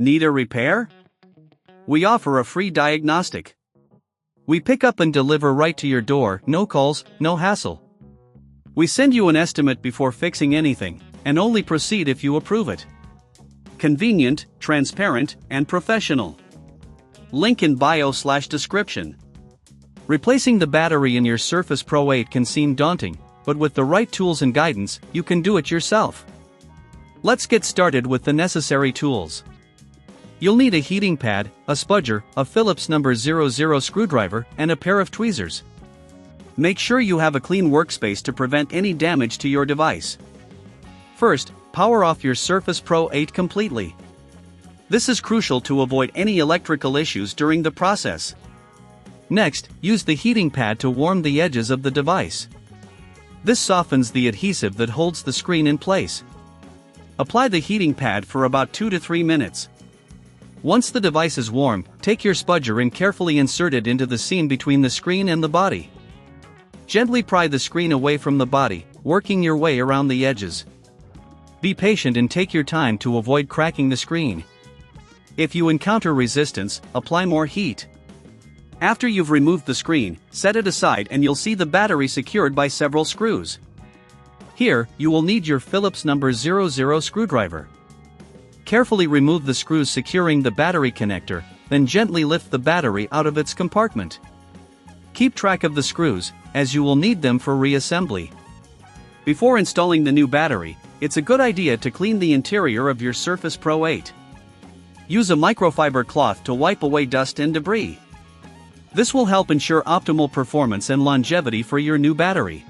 Need a repair? We offer a free diagnostic. We pick up and deliver right to your door, no calls, no hassle. We send you an estimate before fixing anything, and only proceed if you approve it. Convenient, transparent, and professional. Link in bio/description. Replacing the battery in your Surface Pro 8 can seem daunting, but with the right tools and guidance, you can do it yourself. Let's get started with the necessary tools. You'll need a heating pad, a spudger, a Phillips number 00 screwdriver, and a pair of tweezers. Make sure you have a clean workspace to prevent any damage to your device. First, power off your Surface Pro 8 completely. This is crucial to avoid any electrical issues during the process. Next, use the heating pad to warm the edges of the device. This softens the adhesive that holds the screen in place. Apply the heating pad for about 2 to 3 minutes. Once the device is warm, take your spudger and carefully insert it into the seam between the screen and the body. Gently pry the screen away from the body, working your way around the edges. Be patient and take your time to avoid cracking the screen. If you encounter resistance, apply more heat. After you've removed the screen, set it aside and you'll see the battery secured by several screws. Here, you will need your Phillips number 00 screwdriver. Carefully remove the screws securing the battery connector, then gently lift the battery out of its compartment. Keep track of the screws, as you will need them for reassembly. Before installing the new battery, it's a good idea to clean the interior of your Surface Pro 8. Use a microfiber cloth to wipe away dust and debris. This will help ensure optimal performance and longevity for your new battery.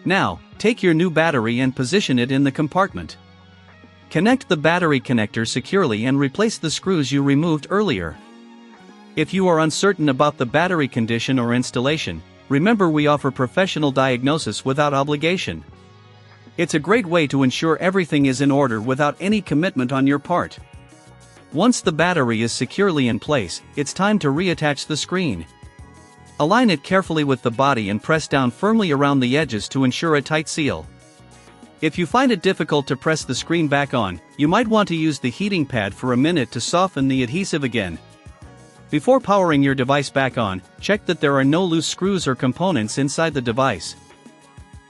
Now, take your new battery and position it in the compartment. Connect the battery connector securely and replace the screws you removed earlier. If you are uncertain about the battery condition or installation, remember we offer professional diagnosis without obligation. It's a great way to ensure everything is in order without any commitment on your part. Once the battery is securely in place, it's time to reattach the screen. Align it carefully with the body and press down firmly around the edges to ensure a tight seal. If you find it difficult to press the screen back on, you might want to use the heating pad for a minute to soften the adhesive again. Before powering your device back on, check that there are no loose screws or components inside the device.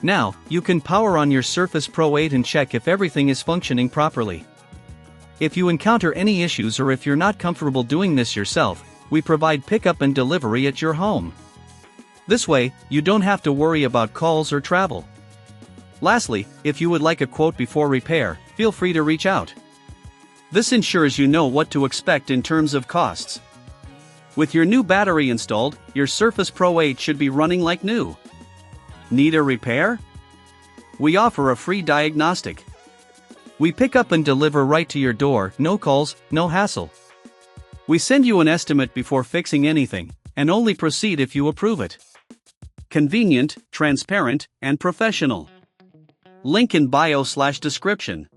Now, you can power on your Surface Pro 8 and check if everything is functioning properly. If you encounter any issues or if you're not comfortable doing this yourself, we provide pickup and delivery at your home. This way, you don't have to worry about calls or travel. Lastly, if you would like a quote before repair, feel free to reach out. This ensures you know what to expect in terms of costs. With your new battery installed, your Surface Pro 8 should be running like new. Need a repair? We offer a free diagnostic. We pick up and deliver right to your door, no calls, no hassle. We send you an estimate before fixing anything, and only proceed if you approve it. Convenient, transparent, and professional. Link in bio/description.